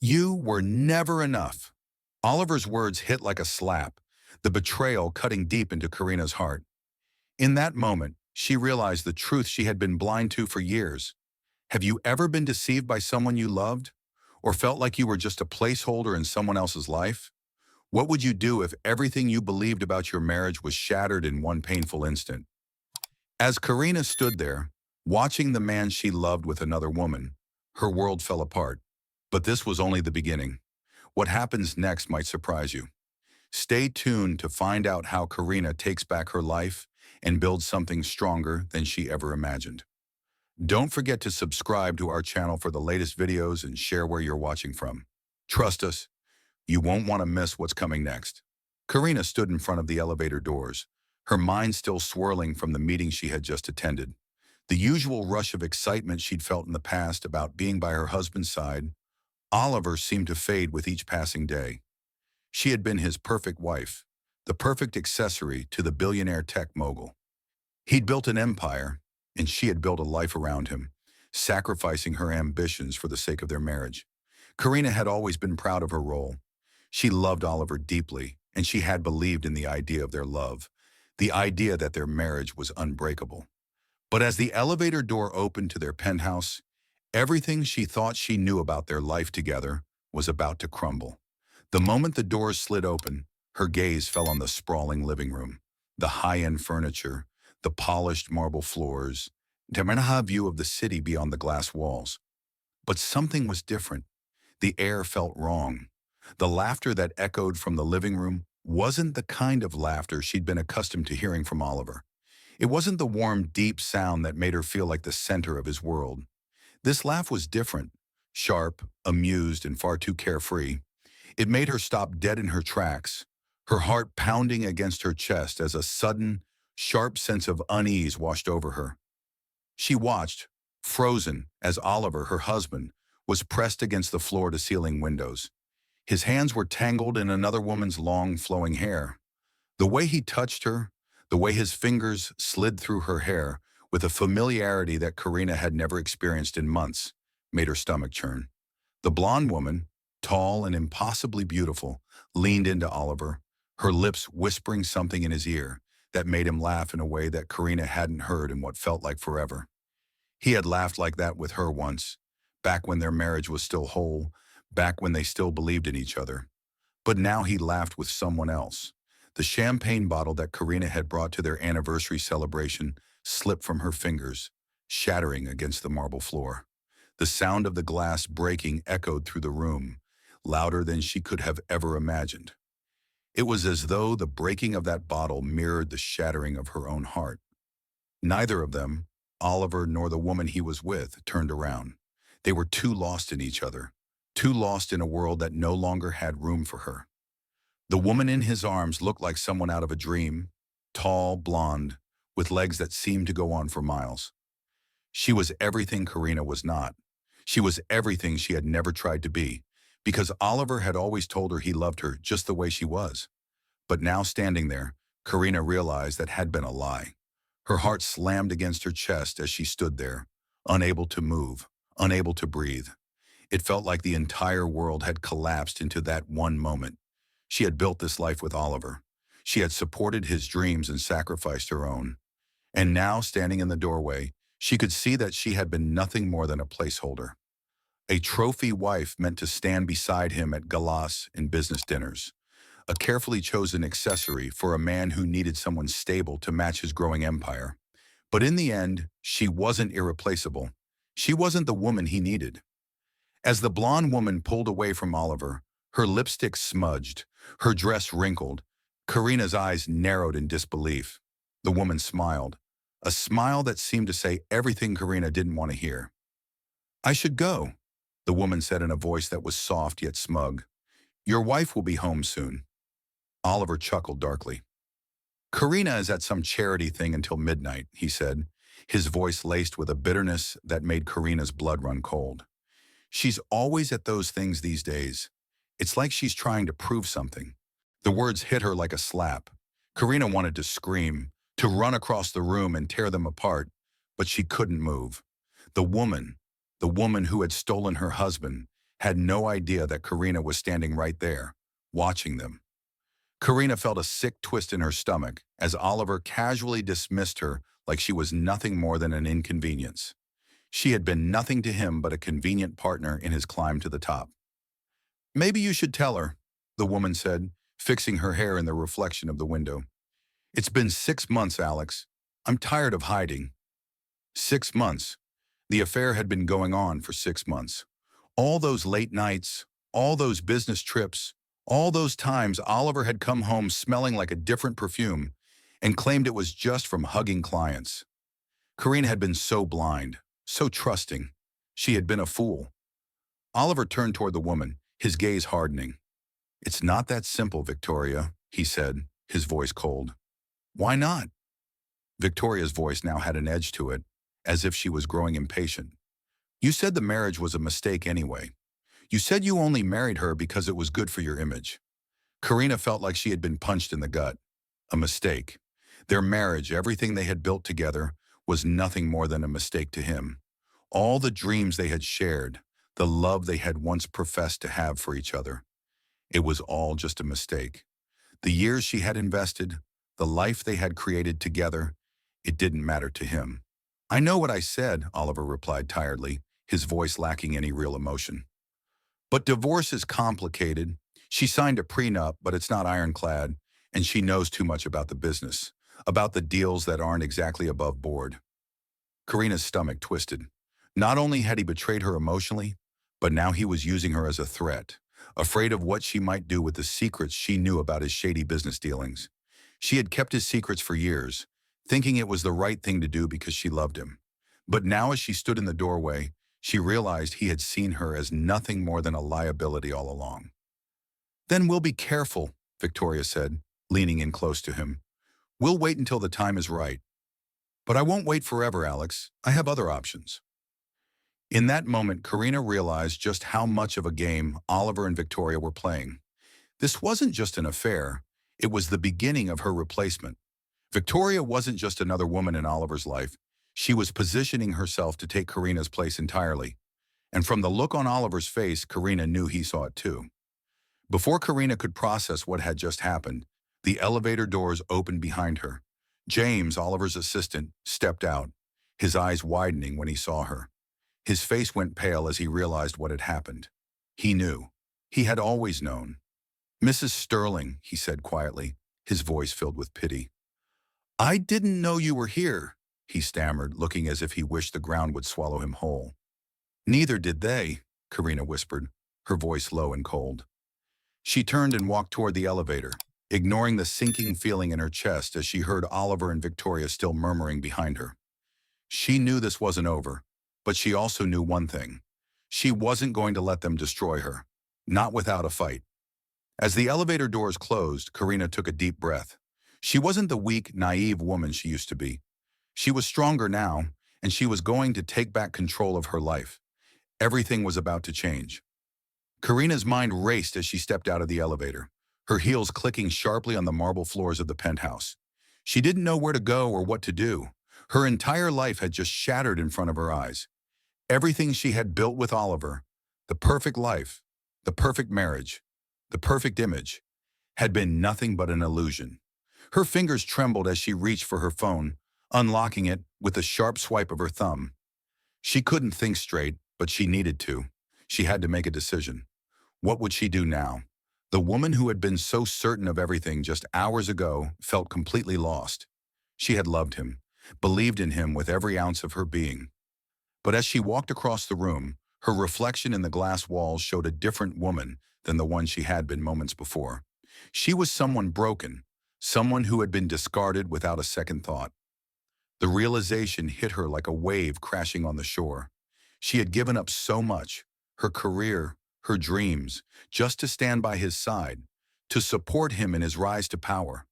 You were never enough. Oliver's words hit like a slap, the betrayal cutting deep into Karina's heart. In that moment, she realized the truth she had been blind to for years. Have you ever been deceived by someone you loved? Or felt like you were just a placeholder in someone else's life? What would you do if everything you believed about your marriage was shattered in one painful instant? As Karina stood there, watching the man she loved with another woman, her world fell apart. But this was only the beginning. What happens next might surprise you. Stay tuned to find out how Karina takes back her life and builds something stronger than she ever imagined. Don't forget to subscribe to our channel for the latest videos and share where you're watching from. Trust us, you won't want to miss what's coming next. Karina stood in front of the elevator doors, her mind still swirling from the meeting she had just attended. The usual rush of excitement she'd felt in the past about being by her husband's side, Oliver seemed to fade with each passing day. She had been his perfect wife, the perfect accessory to the billionaire tech mogul. He'd built an empire, and she had built a life around him, sacrificing her ambitions for the sake of their marriage. Karina had always been proud of her role. She loved Oliver deeply, and she had believed in the idea of their love, the idea that their marriage was unbreakable. But as the elevator door opened to their penthouse, everything she thought she knew about their life together was about to crumble. The moment the doors slid open, her gaze fell on the sprawling living room, the high-end furniture, the polished marble floors, the view of the city beyond the glass walls. But something was different. The air felt wrong. The laughter that echoed from the living room wasn't the kind of laughter she'd been accustomed to hearing from Oliver. It wasn't the warm, deep sound that made her feel like the center of his world. This laugh was different, sharp, amused, and far too carefree. It made her stop dead in her tracks, her heart pounding against her chest as a sudden, sharp sense of unease washed over her. She watched, frozen, as Oliver, her husband, was pressed against the floor-to-ceiling windows. His hands were tangled in another woman's long, flowing hair. The way he touched her, the way his fingers slid through her hair, with a familiarity that Karina had never experienced in months, made her stomach churn. The blonde woman, tall and impossibly beautiful, leaned into Oliver, her lips whispering something in his ear that made him laugh in a way that Karina hadn't heard in what felt like forever. He had laughed like that with her once, back when their marriage was still whole, back when they still believed in each other. But now he laughed with someone else. The champagne bottle that Karina had brought to their anniversary celebration slipped from her fingers, shattering against the marble floor. The sound of the glass breaking echoed through the room, louder than she could have ever imagined. It was as though the breaking of that bottle mirrored the shattering of her own heart. Neither of them, Oliver nor the woman he was with, turned around. They were too lost in each other, too lost in a world that no longer had room for her. The woman in his arms looked like someone out of a dream, tall, blonde, with legs that seemed to go on for miles. She was everything Karina was not. She was everything she had never tried to be, because Oliver had always told her he loved her just the way she was. But now standing there, Karina realized that had been a lie. Her heart slammed against her chest as she stood there, unable to move, unable to breathe. It felt like the entire world had collapsed into that one moment. She had built this life with Oliver. She had supported his dreams and sacrificed her own. And now, standing in the doorway, she could see that she had been nothing more than a placeholder. A trophy wife meant to stand beside him at galas and business dinners. A carefully chosen accessory for a man who needed someone stable to match his growing empire. But in the end, she wasn't irreplaceable. She wasn't the woman he needed. As the blonde woman pulled away from Oliver, her lipstick smudged, her dress wrinkled, Karina's eyes narrowed in disbelief. The woman smiled, a smile that seemed to say everything Karina didn't want to hear. "I should go," the woman said in a voice that was soft yet smug. "Your wife will be home soon." Oliver chuckled darkly. "Karina is at some charity thing until midnight," he said, his voice laced with a bitterness that made Karina's blood run cold. "She's always at those things these days. It's like she's trying to prove something." The words hit her like a slap. Karina wanted to scream, to run across the room and tear them apart, but she couldn't move. The woman who had stolen her husband, had no idea that Karina was standing right there, watching them. Karina felt a sick twist in her stomach as Oliver casually dismissed her like she was nothing more than an inconvenience. She had been nothing to him but a convenient partner in his climb to the top. "Maybe you should tell her," the woman said, fixing her hair in the reflection of the window. "It's been 6 months, Alex. I'm tired of hiding." 6 months. The affair had been going on for 6 months. All those late nights, all those business trips, all those times Oliver had come home smelling like a different perfume and claimed it was just from hugging clients. Karina had been so blind, so trusting. She had been a fool. Oliver turned toward the woman, his gaze hardening. "It's not that simple, Victoria," he said, his voice cold. "Why not?" Victoria's voice now had an edge to it, as if she was growing impatient. "You said the marriage was a mistake anyway. You said you only married her because it was good for your image." Karina felt like she had been punched in the gut. A mistake. Their marriage, everything they had built together, was nothing more than a mistake to him. All the dreams they had shared, the love they had once professed to have for each other. It was all just a mistake. The years she had invested, the life they had created together, it didn't matter to him. "I know what I said," Oliver replied tiredly, his voice lacking any real emotion. "But divorce is complicated. She signed a prenup, but it's not ironclad, and she knows too much about the business, about the deals that aren't exactly above board." Karina's stomach twisted. Not only had he betrayed her emotionally, but now he was using her as a threat, afraid of what she might do with the secrets she knew about his shady business dealings. She had kept his secrets for years, thinking it was the right thing to do because she loved him. But now as she stood in the doorway, she realized he had seen her as nothing more than a liability all along. "Then we'll be careful," Victoria said, leaning in close to him. "We'll wait until the time is right." "But I won't wait forever, Alex. I have other options." In that moment, Karina realized just how much of a game Oliver and Victoria were playing. This wasn't just an affair. It was the beginning of her replacement. Victoria wasn't just another woman in Oliver's life. She was positioning herself to take Karina's place entirely. And from the look on Oliver's face, Karina knew he saw it too. Before Karina could process what had just happened, the elevator doors opened behind her. James, Oliver's assistant, stepped out, his eyes widening when he saw her. His face went pale as he realized what had happened. He knew. He had always known. "Mrs. Sterling," he said quietly, his voice filled with pity. "I didn't know you were here," he stammered, looking as if he wished the ground would swallow him whole. "Neither did they," Karina whispered, her voice low and cold. She turned and walked toward the elevator, ignoring the sinking feeling in her chest as she heard Oliver and Victoria still murmuring behind her. She knew this wasn't over, but she also knew one thing. She wasn't going to let them destroy her, not without a fight. As the elevator doors closed, Karina took a deep breath. She wasn't the weak, naive woman she used to be. She was stronger now, and she was going to take back control of her life. Everything was about to change. Karina's mind raced as she stepped out of the elevator, her heels clicking sharply on the marble floors of the penthouse. She didn't know where to go or what to do. Her entire life had just shattered in front of her eyes. Everything she had built with Oliver, the perfect life, the perfect marriage, the perfect image, had been nothing but an illusion. Her fingers trembled as she reached for her phone, unlocking it with a sharp swipe of her thumb. She couldn't think straight, but she needed to. She had to make a decision. What would she do now? The woman who had been so certain of everything just hours ago felt completely lost. She had loved him, believed in him with every ounce of her being. But as she walked across the room, her reflection in the glass walls showed a different woman than the one she had been moments before. She was someone broken, someone who had been discarded without a second thought. The realization hit her like a wave crashing on the shore. She had given up so much, her career, her dreams, just to stand by his side, to support him in his rise to power.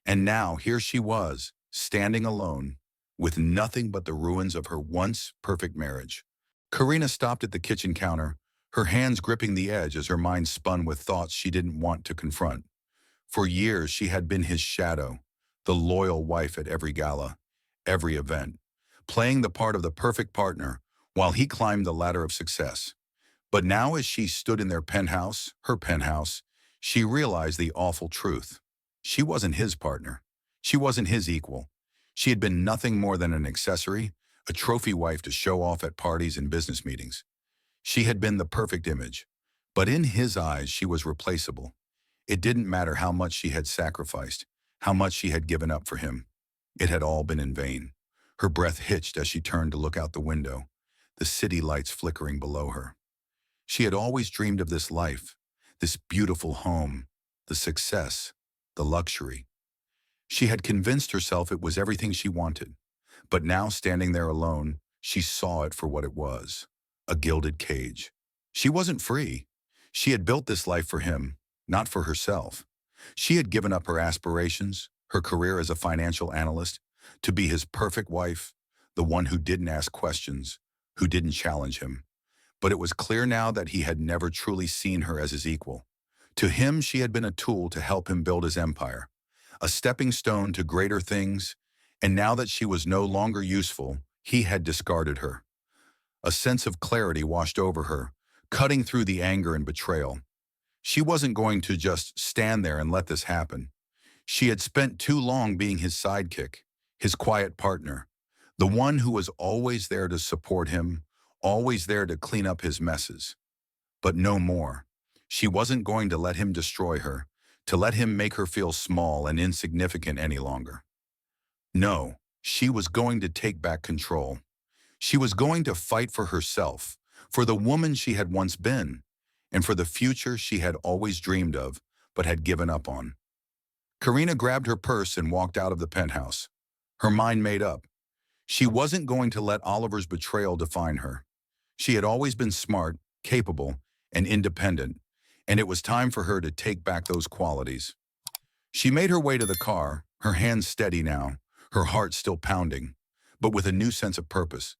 And now here she was, standing alone, with nothing but the ruins of her once perfect marriage. Karina stopped at the kitchen counter, her hands gripping the edge as her mind spun with thoughts she didn't want to confront. For years she had been his shadow, the loyal wife at every gala, every event, playing the part of the perfect partner while he climbed the ladder of success. But now as she stood in their penthouse, her penthouse, she realized the awful truth. She wasn't his partner. She wasn't his equal. She had been nothing more than an accessory, a trophy wife to show off at parties and business meetings. She had been the perfect image. But in his eyes, she was replaceable. It didn't matter how much she had sacrificed, how much she had given up for him. It had all been in vain. Her breath hitched as she turned to look out the window, the city lights flickering below her. She had always dreamed of this life, this beautiful home, the success, the luxury. She had convinced herself it was everything she wanted. But now, standing there alone, she saw it for what it was, a gilded cage. She wasn't free. She had built this life for him, not for herself. She had given up her aspirations, her career as a financial analyst, to be his perfect wife, the one who didn't ask questions, who didn't challenge him. But it was clear now that he had never truly seen her as his equal. To him, she had been a tool to help him build his empire, a stepping stone to greater things, and now that she was no longer useful, he had discarded her. A sense of clarity washed over her, cutting through the anger and betrayal. She wasn't going to just stand there and let this happen. She had spent too long being his sidekick, his quiet partner, the one who was always there to support him, always there to clean up his messes. But no more. She wasn't going to let him destroy her, to let him make her feel small and insignificant any longer. No, she was going to take back control. She was going to fight for herself, for the woman she had once been, and for the future she had always dreamed of, but had given up on. Karina grabbed her purse and walked out of the penthouse, her mind made up. She wasn't going to let Oliver's betrayal define her. She had always been smart, capable, and independent, and it was time for her to take back those qualities. She made her way to the car, her hands steady now, her heart still pounding, but with a new sense of purpose.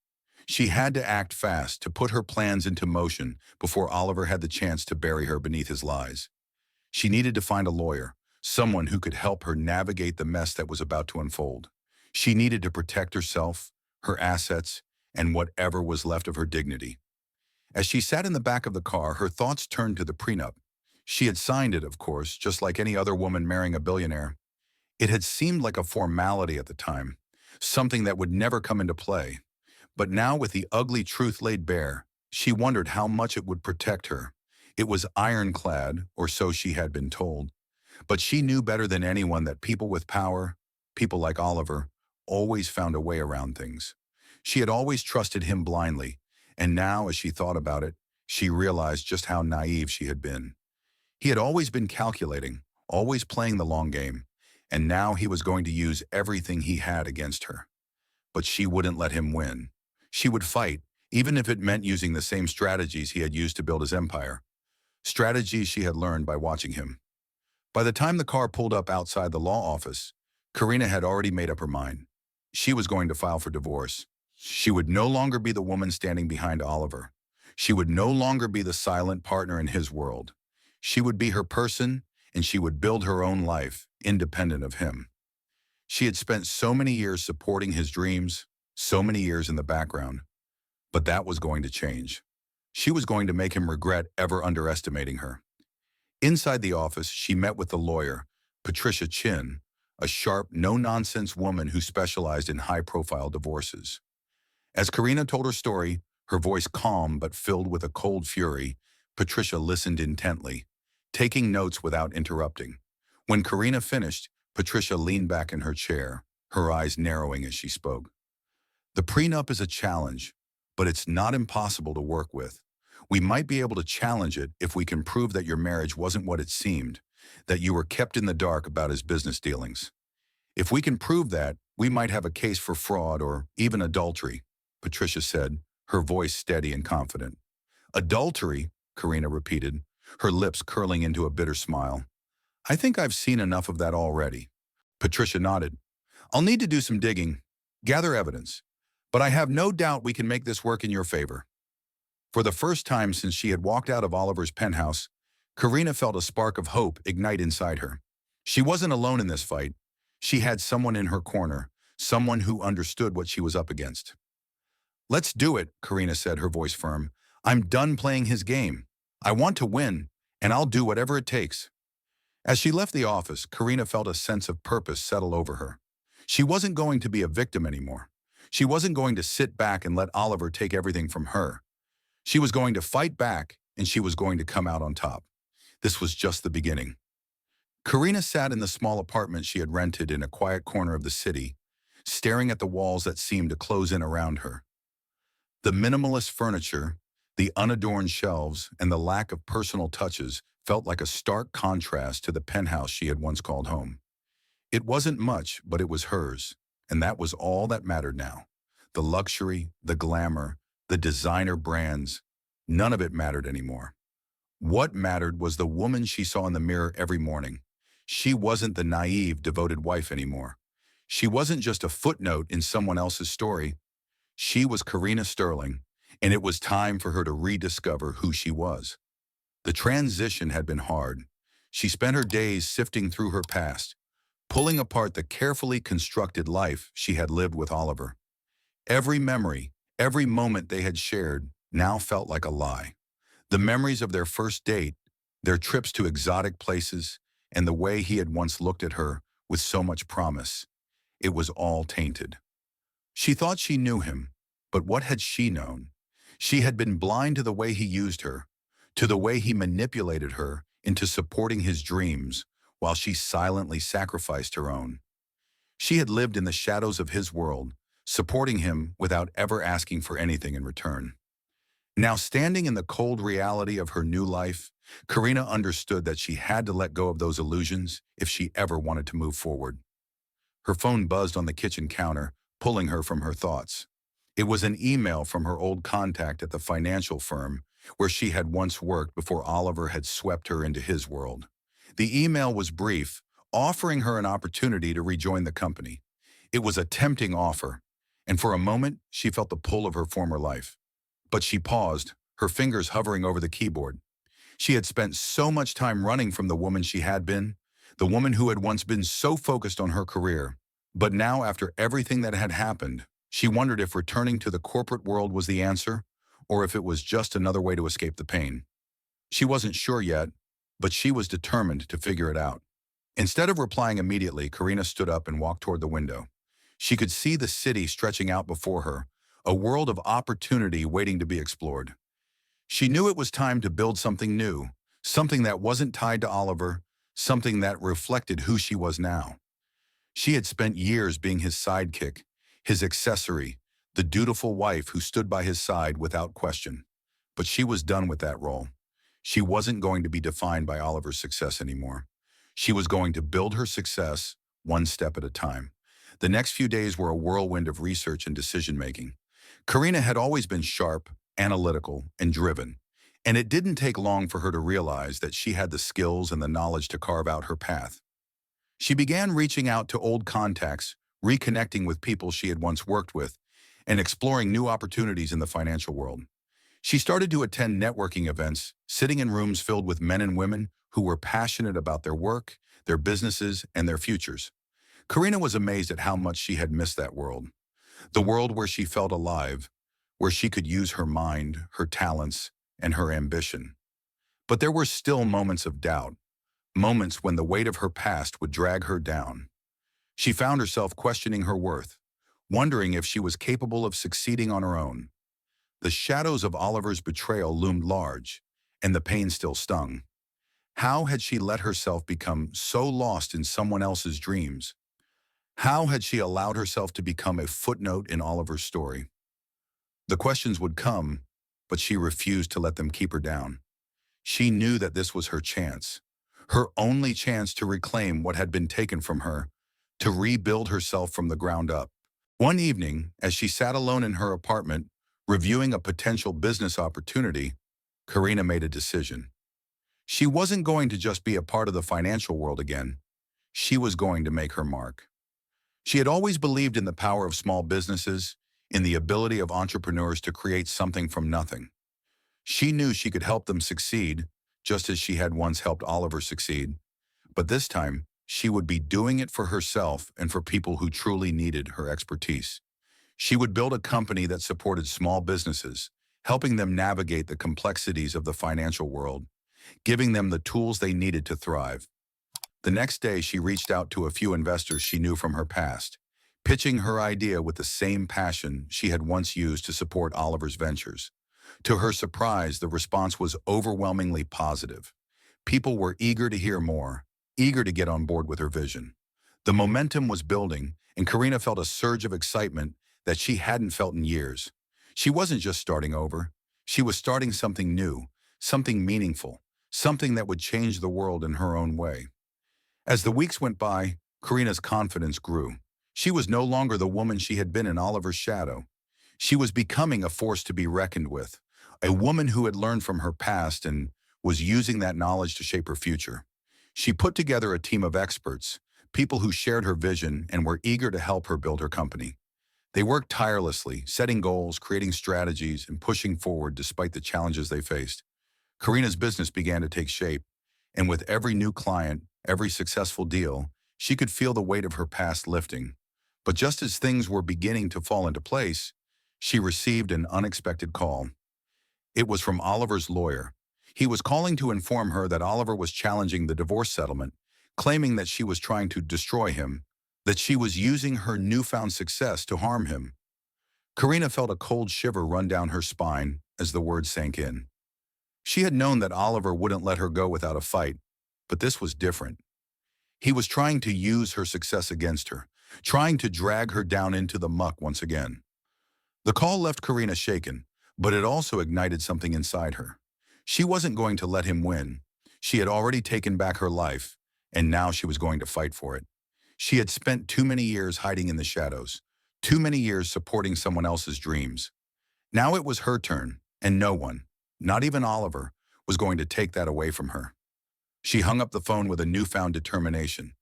She had to act fast, to put her plans into motion before Oliver had the chance to bury her beneath his lies. She needed to find a lawyer, someone who could help her navigate the mess that was about to unfold. She needed to protect herself, her assets, and whatever was left of her dignity. As she sat in the back of the car, her thoughts turned to the prenup. She had signed it, of course, just like any other woman marrying a billionaire. It had seemed like a formality at the time, something that would never come into play. But now, with the ugly truth laid bare, she wondered how much it would protect her. It was ironclad, or so she had been told. But she knew better than anyone that people with power, people like Oliver, always found a way around things. She had always trusted him blindly, and now, as she thought about it, she realized just how naive she had been. He had always been calculating, always playing the long game, and now he was going to use everything he had against her. But she wouldn't let him win. She would fight, even if it meant using the same strategies he had used to build his empire. Strategies she had learned by watching him. By the time the car pulled up outside the law office, Karina had already made up her mind. She was going to file for divorce. She would no longer be the woman standing behind Oliver. She would no longer be the silent partner in his world. She would be her person, and she would build her own life, independent of him. She had spent so many years supporting his dreams, so many years in the background. But that was going to change. She was going to make him regret ever underestimating her. Inside the office, she met with the lawyer, Patricia Chin, a sharp, no-nonsense woman who specialized in high-profile divorces. As Karina told her story, her voice calm but filled with a cold fury, Patricia listened intently, taking notes without interrupting. When Karina finished, Patricia leaned back in her chair, her eyes narrowing as she spoke. The prenup is a challenge, but it's not impossible to work with. We might be able to challenge it if we can prove that your marriage wasn't what it seemed, that you were kept in the dark about his business dealings. If we can prove that, we might have a case for fraud or even adultery, Patricia said, her voice steady and confident. Adultery, Karina repeated, her lips curling into a bitter smile. I think I've seen enough of that already. Patricia nodded. I'll need to do some digging, gather evidence, but I have no doubt we can make this work in your favor. For the first time since she had walked out of Oliver's penthouse, Karina felt a spark of hope ignite inside her. She wasn't alone in this fight. She had someone in her corner, someone who understood what she was up against. Let's do it, Karina said, her voice firm. I'm done playing his game. I want to win, and I'll do whatever it takes. As she left the office, Karina felt a sense of purpose settle over her. She wasn't going to be a victim anymore. She wasn't going to sit back and let Oliver take everything from her. She was going to fight back, and she was going to come out on top. This was just the beginning. Karina sat in the small apartment she had rented in a quiet corner of the city, staring at the walls that seemed to close in around her. The minimalist furniture, the unadorned shelves, and the lack of personal touches felt like a stark contrast to the penthouse she had once called home. It wasn't much, but it was hers, and that was all that mattered now. The luxury, the glamour, the designer brands, none of it mattered anymore. What mattered was the woman she saw in the mirror every morning. She wasn't the naive, devoted wife anymore. She wasn't just a footnote in someone else's story. She was Karina Sterling, and it was time for her to rediscover who she was. The transition had been hard. She spent her days sifting through her past, pulling apart the carefully constructed life she had lived with Oliver. Every memory, every moment they had shared now felt like a lie. The memories of their first date, their trips to exotic places, and the way he had once looked at her with so much promise. It was all tainted. She thought she knew him, but what had she known? She had been blind to the way he used her, to the way he manipulated her into supporting his dreams while she silently sacrificed her own. She had lived in the shadows of his world, supporting him without ever asking for anything in return. Now, standing in the cold reality of her new life, Karina understood that she had to let go of those illusions if she ever wanted to move forward. Her phone buzzed on the kitchen counter, pulling her from her thoughts. It was an email from her old contact at the financial firm where she had once worked before Oliver had swept her into his world. The email was brief, offering her an opportunity to rejoin the company. It was a tempting offer, and for a moment she felt the pull of her former life. But she paused, her fingers hovering over the keyboard. She had spent so much time running from the woman she had been, the woman who had once been so focused on her career. But now, after everything that had happened, she wondered if returning to the corporate world was the answer, or if it was just another way to escape the pain. She wasn't sure yet, but she was determined to figure it out. Instead of replying immediately, Karina stood up and walked toward the window. She could see the city stretching out before her, a world of opportunity waiting to be explored. She knew it was time to build something new, something that wasn't tied to Oliver, something that reflected who she was now. She had spent years being his sidekick, his accessory, the dutiful wife who stood by his side without question. But she was done with that role. She wasn't going to be defined by Oliver's success anymore. She was going to build her success one step at a time. The next few days were a whirlwind of research and decision-making. Karina had always been sharp, analytical, and driven, and it didn't take long for her to realize that she had the skills and the knowledge to carve out her path. She began reaching out to old contacts, reconnecting with people she had once worked with, and exploring new opportunities in the financial world. She started to attend networking events, sitting in rooms filled with men and women who were passionate about their work, their businesses, and their futures. Karina was amazed at how much she had missed that world. The world where she felt alive, where she could use her mind, her talents, and her ambition. But there were still moments of doubt, moments when the weight of her past would drag her down. She found herself questioning her worth, wondering if she was capable of succeeding on her own. The shadows of Oliver's betrayal loomed large, and the pain still stung. How had she let herself become so lost in someone else's dreams? How had she allowed herself to become a footnote in Oliver's story? The questions would come, but she refused to let them keep her down. She knew that this was her chance, her only chance to reclaim what had been taken from her, to rebuild herself from the ground up. One evening, as she sat alone in her apartment, reviewing a potential business opportunity, Karina made a decision. She wasn't going to just be a part of the financial world again. She was going to make her mark. She had always believed in the power of small businesses, in the ability of entrepreneurs to create something from nothing. She knew she could help them succeed, just as she had once helped Oliver succeed. But this time, she would be doing it for herself and for people who truly needed her expertise. She would build a company that supported small businesses, helping them navigate the complexities of the financial world, giving them the tools they needed to thrive. The next day, she reached out to a few investors she knew from her past, pitching her idea with the same passion she had once used to support Oliver's ventures. To her surprise, the response was overwhelmingly positive. People were eager to hear more, eager to get on board with her vision. The momentum was building, and Karina felt a surge of excitement that she hadn't felt in years. She wasn't just starting over. She was starting something new, something meaningful, something that would change the world in her own way. As the weeks went by, Karina's confidence grew. She was no longer the woman she had been in Oliver's shadow. She was becoming a force to be reckoned with, a woman who had learned from her past and was using that knowledge to shape her future. She put together a team of experts, people who shared her vision and were eager to help her build her company. They worked tirelessly, setting goals, creating strategies, and pushing forward despite the challenges they faced. Karina's business began to take shape, and with every new client, every successful deal, she could feel the weight of her past lifting. But just as things were beginning to fall into place, she received an unexpected call. It was from Oliver's lawyer. He was calling to inform her that Oliver was challenging the divorce settlement, claiming that she was trying to destroy him, that she was using her newfound success to harm him. Karina felt a cold shiver run down her spine as the words sank in. She had known that Oliver wouldn't let her go without a fight, but this was different. He was trying to use her success against her, trying to drag her down into the muck once again. The call left Karina shaken, but it also ignited something inside her. She wasn't going to let him win. She had already taken back her life, and now she was going to fight for it. She had spent too many years hiding in the shadows, too many years supporting someone else's dreams. Now it was her turn, and no one, not even Oliver, was going to take that away from her. She hung up the phone with a newfound determination.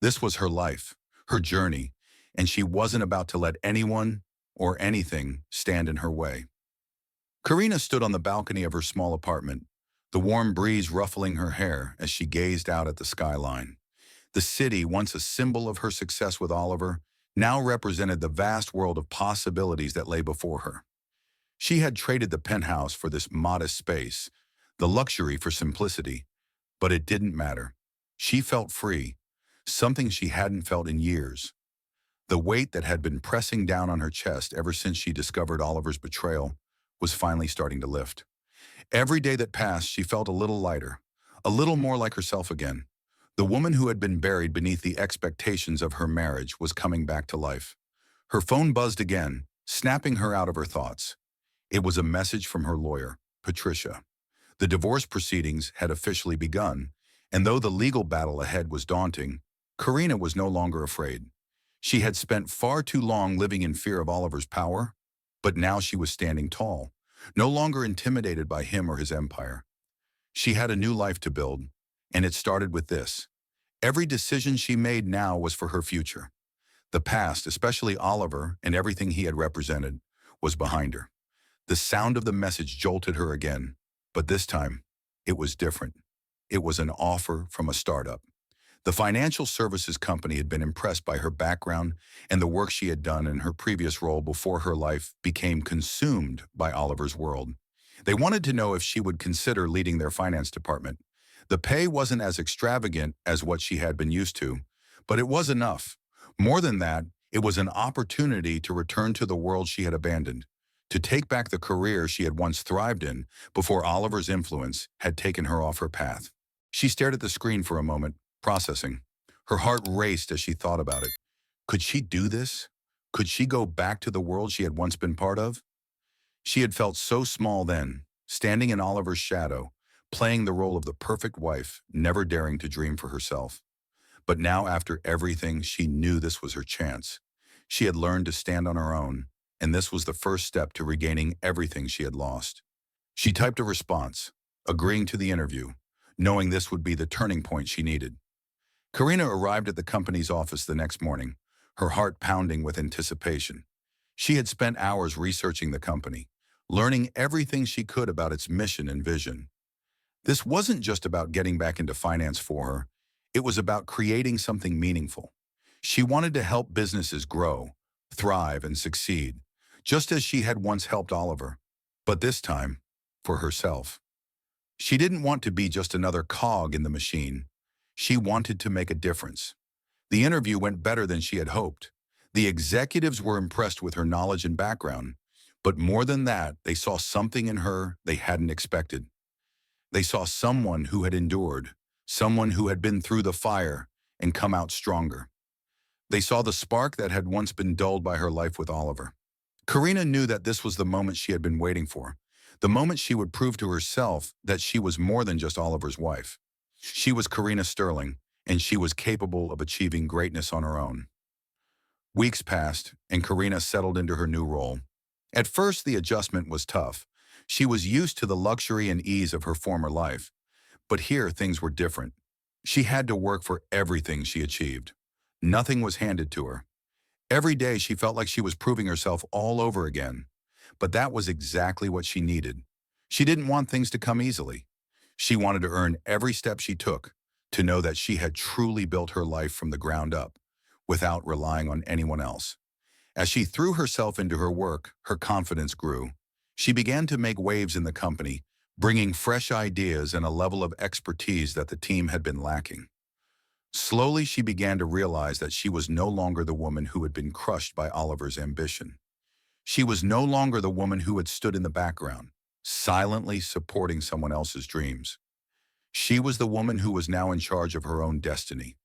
This was her life, her journey, and she wasn't about to let anyone or anything stand in her way. Karina stood on the balcony of her small apartment, the warm breeze ruffling her hair as she gazed out at the skyline. The city, once a symbol of her success with Oliver, now represented the vast world of possibilities that lay before her. She had traded the penthouse for this modest space, the luxury for simplicity, but it didn't matter. She felt free, something she hadn't felt in years. The weight that had been pressing down on her chest ever since she discovered Oliver's betrayal was finally starting to lift. Every day that passed, she felt a little lighter, a little more like herself again. The woman who had been buried beneath the expectations of her marriage was coming back to life. Her phone buzzed again, snapping her out of her thoughts. It was a message from her lawyer, Patricia. The divorce proceedings had officially begun, and though the legal battle ahead was daunting, Karina was no longer afraid. She had spent far too long living in fear of Oliver's power, but now she was standing tall, no longer intimidated by him or his empire. She had a new life to build, and it started with this. Every decision she made now was for her future. The past, especially Oliver and everything he had represented, was behind her. The sound of the message jolted her again, but this time, it was different. It was an offer from a startup. The financial services company had been impressed by her background and the work she had done in her previous role before her life became consumed by Oliver's world. They wanted to know if she would consider leading their finance department. The pay wasn't as extravagant as what she had been used to, but it was enough. More than that, it was an opportunity to return to the world she had abandoned, to take back the career she had once thrived in before Oliver's influence had taken her off her path. She stared at the screen for a moment, processing. Her heart raced as she thought about it. Could she do this? Could she go back to the world she had once been part of? She had felt so small then, standing in Oliver's shadow, playing the role of the perfect wife, never daring to dream for herself. But now, after everything, she knew this was her chance. She had learned to stand on her own, and this was the first step to regaining everything she had lost. She typed a response, agreeing to the interview, knowing this would be the turning point she needed. Karina arrived at the company's office the next morning, her heart pounding with anticipation. She had spent hours researching the company, learning everything she could about its mission and vision. This wasn't just about getting back into finance for her. It was about creating something meaningful. She wanted to help businesses grow, thrive, and succeed, just as she had once helped Oliver. but this time, for herself. She didn't want to be just another cog in the machine. She wanted to make a difference. The interview went better than she had hoped. The executives were impressed with her knowledge and background, but more than that, they saw something in her they hadn't expected. They saw someone who had endured, someone who had been through the fire and come out stronger. They saw the spark that had once been dulled by her life with Oliver. Karina knew that this was the moment she had been waiting for, the moment she would prove to herself that she was more than just Oliver's wife. She was Karina Sterling, and she was capable of achieving greatness on her own. Weeks passed, and Karina settled into her new role. At first, the adjustment was tough. She was used to the luxury and ease of her former life. But here, things were different. She had to work for everything she achieved. Nothing was handed to her. Every day, she felt like she was proving herself all over again. But that was exactly what she needed. She didn't want things to come easily. She wanted to earn every step she took, to know that she had truly built her life from the ground up, without relying on anyone else. As she threw herself into her work, her confidence grew. She began to make waves in the company, bringing fresh ideas and a level of expertise that the team had been lacking. Slowly, she began to realize that she was no longer the woman who had been crushed by Oliver's ambition. She was no longer the woman who had stood in the background, silently supporting someone else's dreams. She was the woman who was now in charge of her own destiny.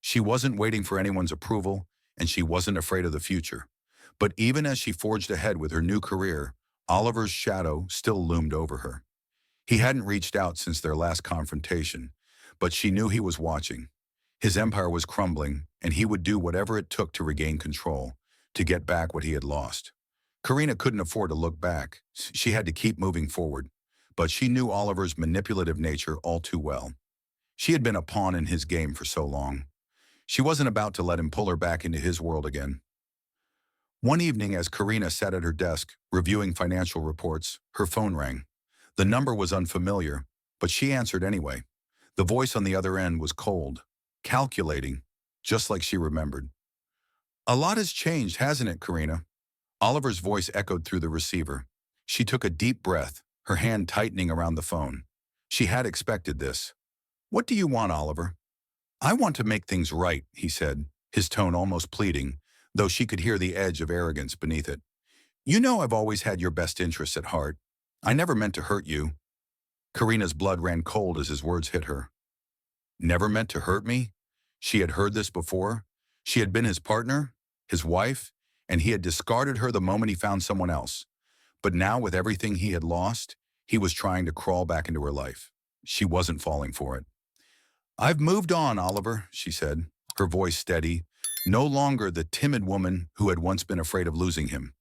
She wasn't waiting for anyone's approval, and she wasn't afraid of the future. But even as she forged ahead with her new career, Oliver's shadow still loomed over her. He hadn't reached out since their last confrontation, but she knew he was watching. His empire was crumbling, and he would do whatever it took to regain control, to get back what he had lost. Karina couldn't afford to look back. She had to keep moving forward, but she knew Oliver's manipulative nature all too well. She had been a pawn in his game for so long. She wasn't about to let him pull her back into his world again. One evening, as Karina sat at her desk, reviewing financial reports, her phone rang. The number was unfamiliar, but she answered anyway. The voice on the other end was cold, calculating, just like she remembered. "A lot has changed, hasn't it, Karina?" Oliver's voice echoed through the receiver. She took a deep breath, her hand tightening around the phone. She had expected this. "What do you want, Oliver?" "I want to make things right," he said, his tone almost pleading, though she could hear the edge of arrogance beneath it. "You know I've always had your best interests at heart. I never meant to hurt you." Karina's blood ran cold as his words hit her. Never meant to hurt me? She had heard this before. She had been his partner, his wife, and he had discarded her the moment he found someone else. But now, with everything he had lost, he was trying to crawl back into her life. She wasn't falling for it. "I've moved on, Oliver," she said, her voice steady, no longer the timid woman who had once been afraid of losing him.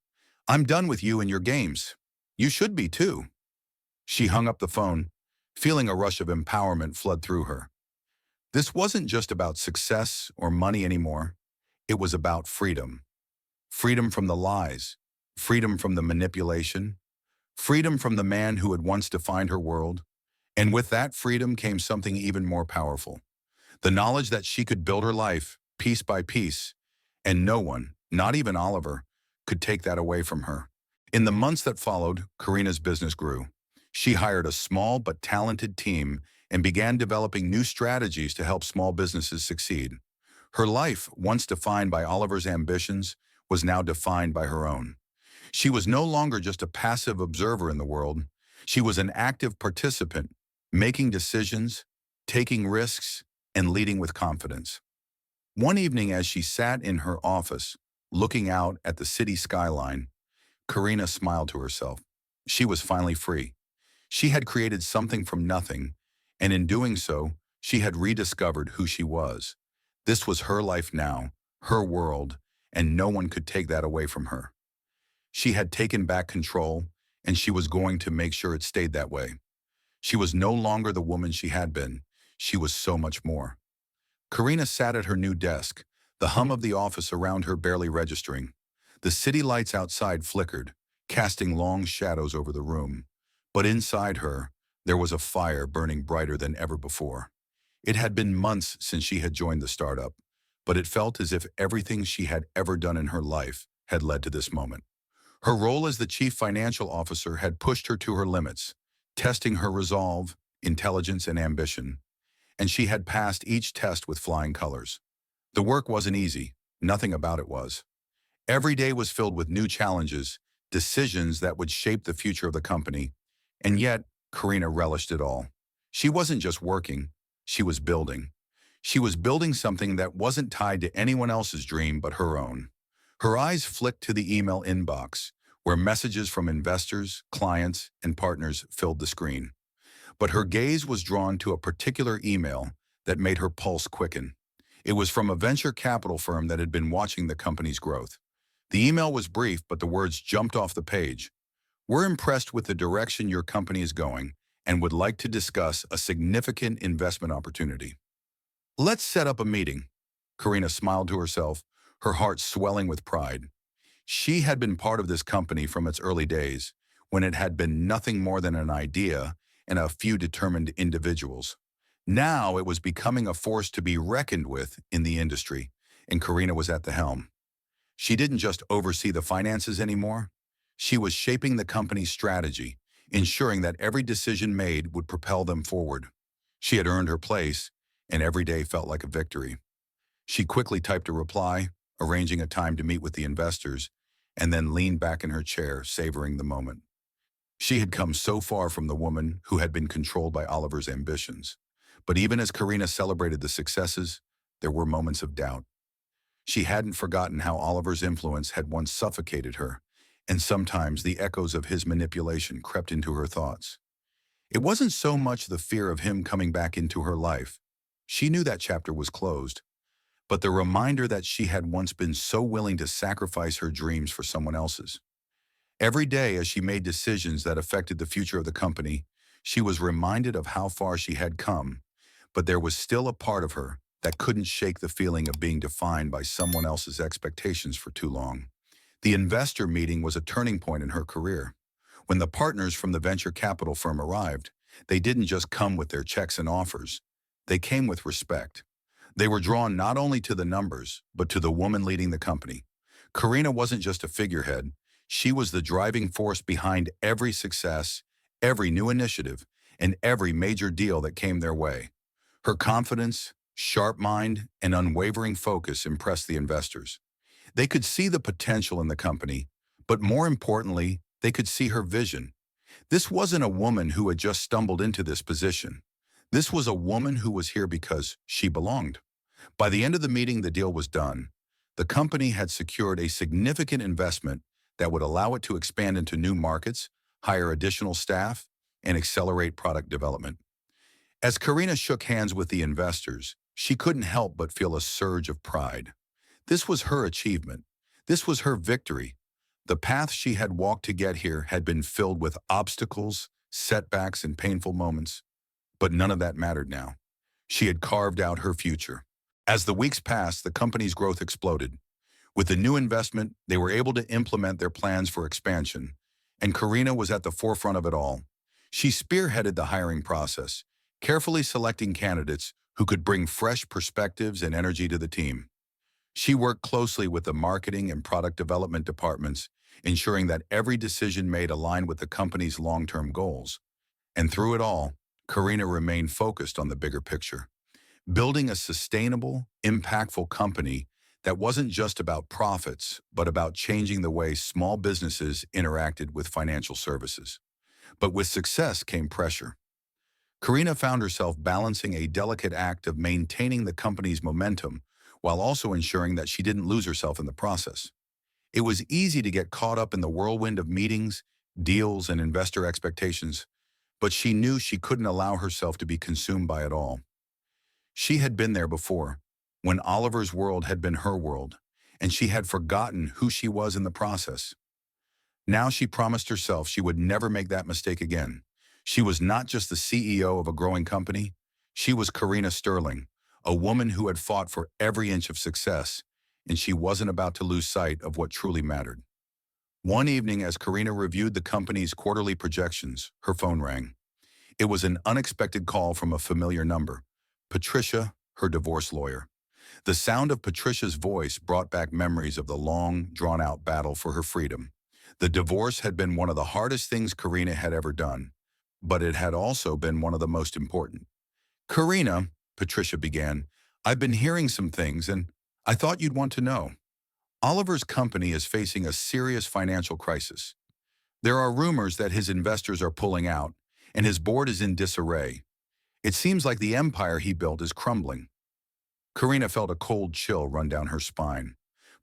"I'm done with you and your games. You should be, too." She hung up the phone, feeling a rush of empowerment flood through her. This wasn't just about success or money anymore. It was about freedom. Freedom from the lies, freedom from the manipulation, freedom from the man who had once defined her world. And with that freedom came something even more powerful. The knowledge that she could build her life, piece by piece, and no one, not even Oliver, could take that away from her. In the months that followed, Karina's business grew. She hired a small but talented team and began developing new strategies to help small businesses succeed. Her life, once defined by Oliver's ambitions, was now defined by her own. She was no longer just a passive observer in the world. She was an active participant, making decisions, taking risks, and leading with confidence. One evening, as she sat in her office, looking out at the city skyline, Karina smiled to herself. She was finally free. She had created something from nothing, and in doing so, she had rediscovered who she was. This was her life now, her world, and no one could take that away from her. She had taken back control, and she was going to make sure it stayed that way. She was no longer the woman she had been. She was so much more. Karina sat at her new desk, the hum of the office around her barely registering. The city lights outside flickered, casting long shadows over the room. But inside her, there was a fire burning brighter than ever before. It had been months since she had joined the startup, but it felt as if everything she had ever done in her life had led to this moment. Her role as the chief financial officer had pushed her to her limits, testing her resolve, intelligence, and ambition, and she had passed each test with flying colors. The work wasn't easy. Nothing about it was. Every day was filled with new challenges, decisions that would shape the future of the company, and yet Karina relished it all. She wasn't just working, she was building. She was building something that wasn't tied to anyone else's dream but her own. Her eyes flicked to the email inbox, where messages from investors, clients, and partners filled the screen. But her gaze was drawn to a particular email that made her pulse quicken. It was from a venture capital firm that had been watching the company's growth. The email was brief, but the words jumped off the page. "We're impressed with the direction your company is going and would like to discuss a significant investment opportunity. Let's set up a meeting." Karina smiled to herself, her heart swelling with pride. She had been part of this company from its early days, when it had been nothing more than an idea and a few determined individuals. Now it was becoming a force to be reckoned with in the industry, and Karina was at the helm. She didn't just oversee the finances anymore. She was shaping the company's strategy, ensuring that every decision made would propel them forward. She had earned her place, and every day felt like a victory. She quickly typed a reply, arranging a time to meet with the investors, and then leaned back in her chair, savoring the moment. She had come so far from the woman who had been controlled by Oliver's ambitions. But even as Karina celebrated the successes, there were moments of doubt. She hadn't forgotten how Oliver's influence had once suffocated her, and sometimes the echoes of his manipulation crept into her thoughts. It wasn't so much the fear of him coming back into her life. She knew that chapter was closed, but the reminder that she had once been so willing to sacrifice her dreams for someone else's. Every day as she made decisions that affected the future of the company, she was reminded of how far she had come, but there was still a part of her that couldn't shake the feeling of being defined by someone else's expectations for too long. The investor meeting was a turning point in her career. When the partners from the venture capital firm arrived, they didn't just come with their checks and offers. They came with respect. They were drawn not only to the numbers, but to the woman leading the company. Karina wasn't just a figurehead. She was the driving force behind every success, every new initiative, and every major deal that came their way. Her confidence, sharp mind, and unwavering focus impressed the investors. They could see the potential in the company, but more importantly, they could see her vision. This wasn't a woman who had just stumbled into this position. This was a woman who was here because she belonged. By the end of the meeting, the deal was done. The company had secured a significant investment that would allow it to expand into new markets, hire additional staff, and accelerate product development. As Karina shook hands with the investors, she couldn't help but feel a surge of pride. This was her achievement. This was her victory. The path she had walked to get here had been filled with obstacles, setbacks, and painful moments. But none of that mattered now. She had carved out her future. As the weeks passed, the company's growth exploded. With the new investment, they were able to implement their plans for expansion, and Karina was at the forefront of it all. She spearheaded the hiring process, carefully selecting candidates who could bring fresh perspectives and energy to the team. She worked closely with the marketing and product development departments, ensuring that every decision made aligned with the company's long-term goals. And through it all, Karina remained focused on the bigger picture, building a sustainable, impactful company that wasn't just about profits, but about changing the way small businesses interacted with financial services. But with success came pressure. Karina found herself balancing a delicate act of maintaining the company's momentum while also ensuring that she didn't lose herself in the process. It was easy to get caught up in the whirlwind of meetings, deals, and investor expectations, but she knew she couldn't allow herself to be consumed by it all. She had been there before, when Oliver's world had been her world, and she had forgotten who she was in the process. Now she promised herself she would never make that mistake again. She was not just the CEO of a growing company. She was Karina Sterling, a woman who had fought for every inch of success, and she wasn't about to lose sight of what truly mattered. One evening, as Karina reviewed the company's quarterly projections, her phone rang. It was an unexpected call from a familiar number, Patricia, her divorce lawyer. The sound of Patricia's voice brought back memories of the long, drawn-out battle for her freedom. The divorce had been one of the hardest things Karina had ever done, but it had also been one of the most important. Karina, Patricia began, I've been hearing some things and I thought you'd want to know. Oliver's company is facing a serious financial crisis. There are rumors that his investors are pulling out and his board is in disarray. It seems like the empire he built is crumbling. Karina felt a cold chill run down her spine.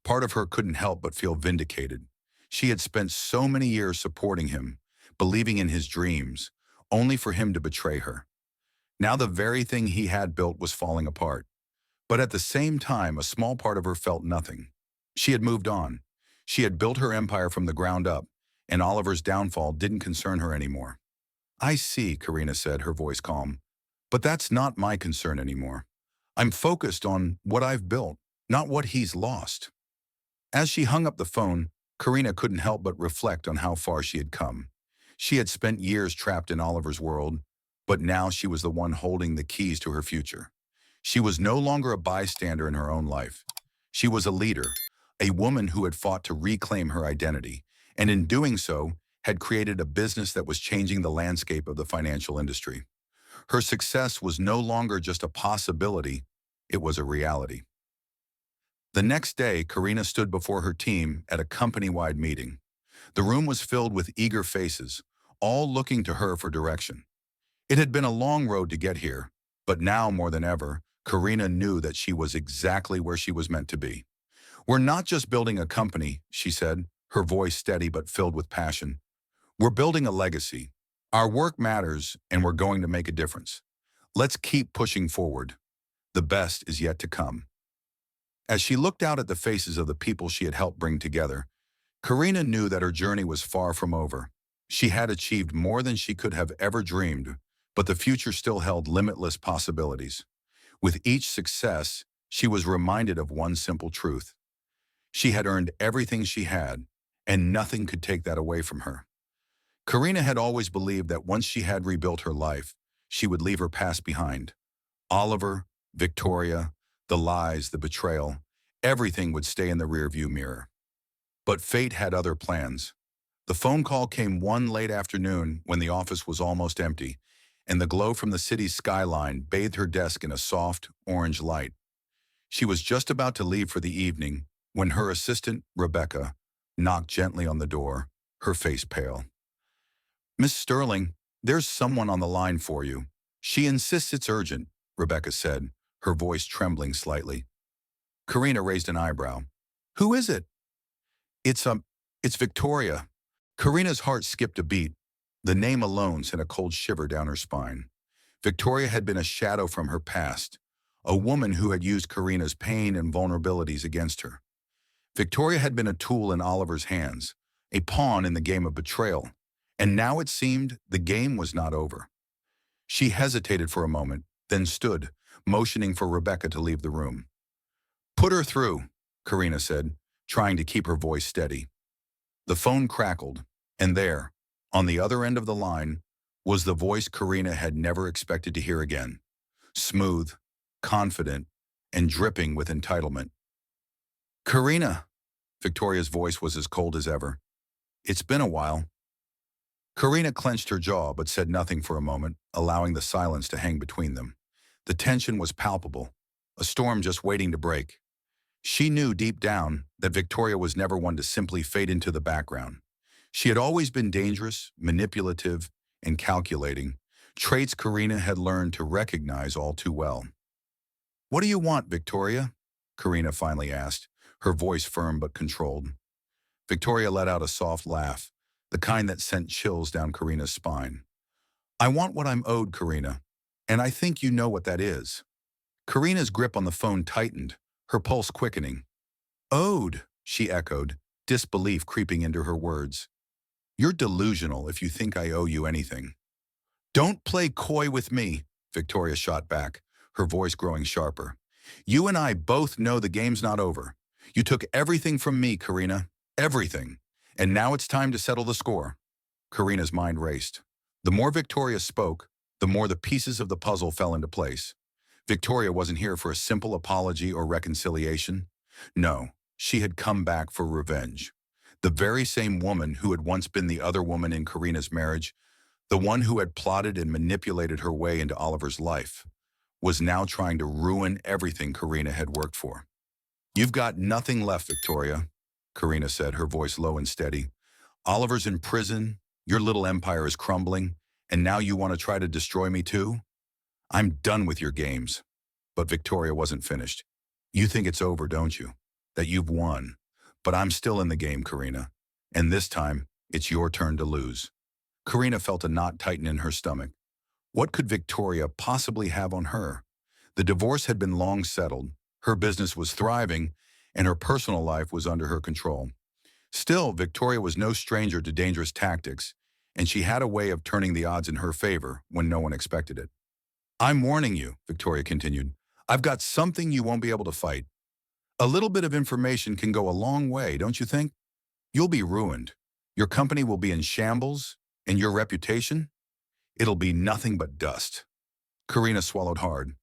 Part of her couldn't help but feel vindicated. She had spent so many years supporting him, believing in his dreams, only for him to betray her. Now the very thing he had built was falling apart. But at the same time, a small part of her felt nothing. She had moved on. She had built her empire from the ground up, and Oliver's downfall didn't concern her anymore. I see, Karina said, her voice calm. But that's not my concern anymore. I'm focused on what I've built, not what he's lost. As she hung up the phone, Karina couldn't help but reflect on how far she had come. She had spent years trapped in Oliver's world, but now she was the one holding the keys to her future. She was no longer a bystander in her own life. She was a leader, a woman who had fought to reclaim her identity, and in doing so, had created a business that was changing the landscape of the financial industry. Her success was no longer just a possibility, it was a reality. The next day, Karina stood before her team at a company-wide meeting. The room was filled with eager faces, all looking to her for direction. It had been a long road to get here, but now more than ever, Karina knew that she was exactly where she was meant to be. We're not just building a company, she said, her voice steady but filled with passion. We're building a legacy. Our work matters, and we're going to make a difference. Let's keep pushing forward. The best is yet to come. As she looked out at the faces of the people she had helped bring together, Karina knew that her journey was far from over. She had achieved more than she could have ever dreamed, but the future still held limitless possibilities. With each success, she was reminded of one simple truth. She had earned everything she had, and nothing could take that away from her. Karina had always believed that once she had rebuilt her life, she would leave her past behind. Oliver, Victoria, the lies, the betrayal, everything would stay in the rearview mirror. But fate had other plans. The phone call came one late afternoon when the office was almost empty, and the glow from the city's skyline bathed her desk in a soft, orange light. She was just about to leave for the evening when her assistant, Rebecca, knocked gently on the door, her face pale. Miss Sterling, there's someone on the line for you. She insists it's urgent, Rebecca said, her voice trembling slightly. Karina raised an eyebrow. Who is it? It's Victoria. Karina's heart skipped a beat. The name alone sent a cold shiver down her spine. Victoria had been a shadow from her past, a woman who had used Karina's pain and vulnerabilities against her. Victoria had been a tool in Oliver's hands, a pawn in the game of betrayal, and now it seemed the game was not over. She hesitated for a moment, then stood, motioning for Rebecca to leave the room. Put her through, Karina said, trying to keep her voice steady. The phone crackled, and there, on the other end of the line, was the voice Karina had never expected to hear again. Smooth, confident, and dripping with entitlement. Karina, Victoria's voice was as cold as ever. It's been a while. Karina clenched her jaw but said nothing for a moment, allowing the silence to hang between them. The tension was palpable, a storm just waiting to break. She knew deep down that Victoria was never one to simply fade into the background. She had always been dangerous, manipulative, and calculating, traits Karina had learned to recognize all too well. What do you want, Victoria? Karina finally asked, her voice firm but controlled. Victoria let out a soft laugh, the kind that sent chills down Karina's spine. I want what I'm owed, Karina, and I think you know what that is. Karina's grip on the phone tightened, her pulse quickening. Owed, she echoed, disbelief creeping into her words. You're delusional if you think I owe you anything. Don't play coy with me, Victoria shot back, her voice growing sharper. You and I both know the game's not over. You took everything from me, Karina, everything. And now it's time to settle the score. Karina's mind raced. The more Victoria spoke, the more the pieces of the puzzle fell into place. Victoria wasn't here for a simple apology or reconciliation. No, she had come back for revenge. The very same woman who had once been the other woman in Karina's marriage, the one who had plotted and manipulated her way into Oliver's life, was now trying to ruin everything Karina had worked for. "You've got nothing left, Victoria," Karina said, her voice low and steady. "Oliver's in prison, your little empire is crumbling, and now you want to try to destroy me too? I'm done with your games." But Victoria wasn't finished. "You think it's over, don't you? That you've won. But I'm still in the game, Karina. And this time, it's your turn to lose." Karina felt a knot tighten in her stomach. What could Victoria possibly have on her? The divorce had been long settled, her business was thriving, and her personal life was under her control. Still, Victoria was no stranger to dangerous tactics, and she had a way of turning the odds in her favor when no one expected it. "I'm warning you," Victoria continued. "I've got something you won't be able to fight. A little bit of information can go a long way, don't you think? You'll be ruined. Your company will be in shambles, and your reputation? It'll be nothing but dust." Karina swallowed hard.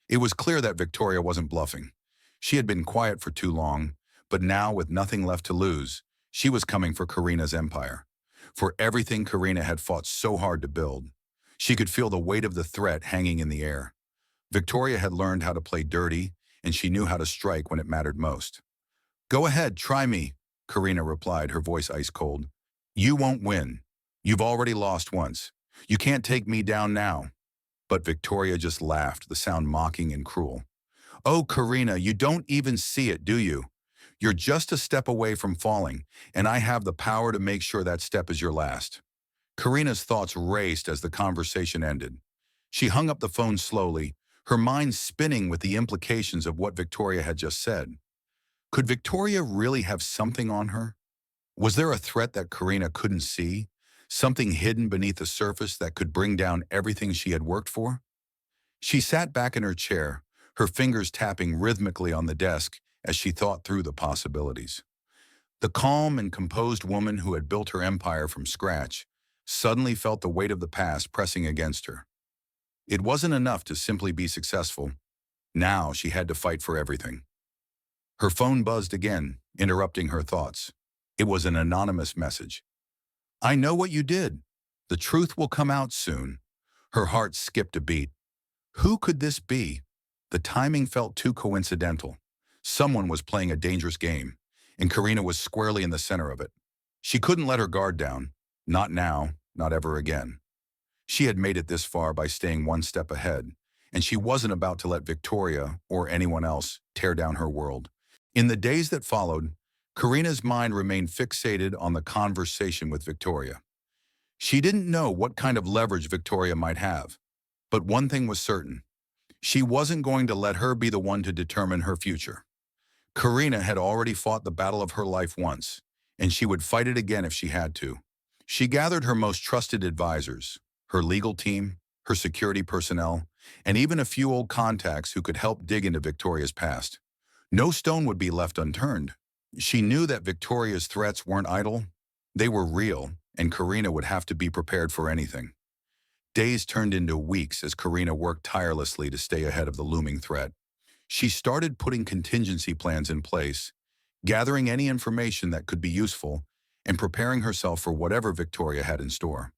It was clear that Victoria wasn't bluffing. She had been quiet for too long, but now, with nothing left to lose, she was coming for Karina's empire, for everything Karina had fought so hard to build. She could feel the weight of the threat hanging in the air. Victoria had learned how to play dirty, and she knew how to strike when it mattered most. "Go ahead, try me," Karina replied, her voice ice cold. "You won't win. You've already lost once. You can't take me down now." But Victoria just laughed, the sound mocking and cruel. "Oh, Karina, you don't even see it, do you? You're just a step away from falling, and I have the power to make sure that step is your last." Karina's thoughts raced as the conversation ended. She hung up the phone slowly, her mind spinning with the implications of what Victoria had just said. Could Victoria really have something on her? Was there a threat that Karina couldn't see? Something hidden beneath the surface that could bring down everything she had worked for? She sat back in her chair, her fingers tapping rhythmically on the desk as she thought through the possibilities. The calm and composed woman who had built her empire from scratch suddenly felt the weight of the past pressing against her. It wasn't enough to simply be successful. Now she had to fight for everything. Her phone buzzed again, interrupting her thoughts. It was an anonymous message. "I know what you did. The truth will come out soon." Her heart skipped a beat. Who could this be? The timing felt too coincidental. Someone was playing a dangerous game, and Karina was squarely in the center of it. She couldn't let her guard down. Not now, not ever again. She had made it this far by staying one step ahead, and she wasn't about to let Victoria or anyone else tear down her world. In the days that followed, Karina's mind remained fixated on the conversation with Victoria. She didn't know what kind of leverage Victoria might have, but one thing was certain. She wasn't going to let her be the one to determine her future. Karina had already fought the battle of her life once, and she would fight it again if she had to. She gathered her most trusted advisors, her legal team, her security personnel, and even a few old contacts who could help dig into Victoria's past. No stone would be left unturned. She knew that Victoria's threats weren't idle. They were real, and Karina would have to be prepared for anything. Days turned into weeks as Karina worked tirelessly to stay ahead of the looming threat. She started putting contingency plans in place, gathering any information that could be useful, and preparing herself for whatever Victoria had in store.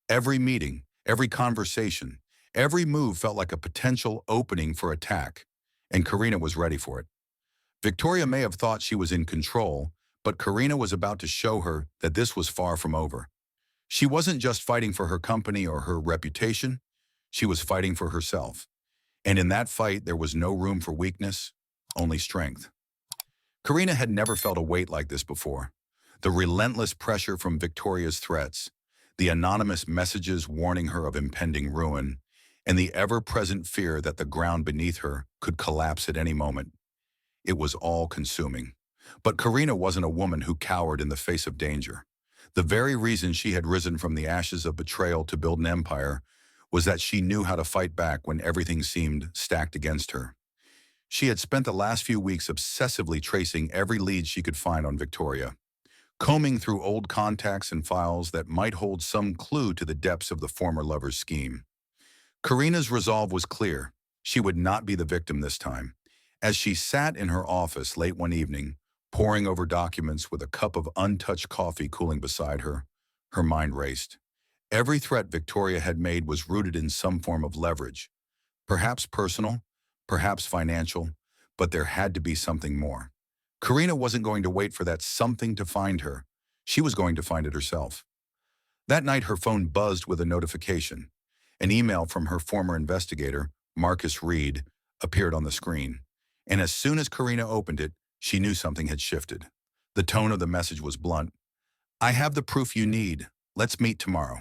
Every meeting, every conversation, every move felt like a potential opening for attack, and Karina was ready for it. Victoria may have thought she was in control, but Karina was about to show her that this was far from over. She wasn't just fighting for her company or her reputation, she was fighting for herself. And in that fight, there was no room for weakness, only strength. Karina had never felt a weight like this before. The relentless pressure from Victoria's threats, the anonymous messages warning her of impending ruin, and the ever-present fear that the ground beneath her could collapse at any moment. It was all-consuming. But Karina wasn't a woman who cowered in the face of danger. The very reason she had risen from the ashes of betrayal to build an empire was that she knew how to fight back when everything seemed stacked against her. She had spent the last few weeks obsessively tracing every lead she could find on Victoria, combing through old contacts and files that might hold some clue to the depths of the former lover's scheme. Karina's resolve was clear. She would not be the victim this time. As she sat in her office late one evening, Poring over documents with a cup of untouched coffee cooling beside her, her mind raced. Every threat Victoria had made was rooted in some form of leverage, perhaps personal, perhaps financial, but there had to be something more. Karina wasn't going to wait for that something to find her. She was going to find it herself. That night, her phone buzzed with a notification. An email from her former investigator, Marcus Reed, appeared on the screen. And as soon as Karina opened it, she knew something had shifted. The tone of the message was blunt. "I have the proof you need. Let's meet tomorrow."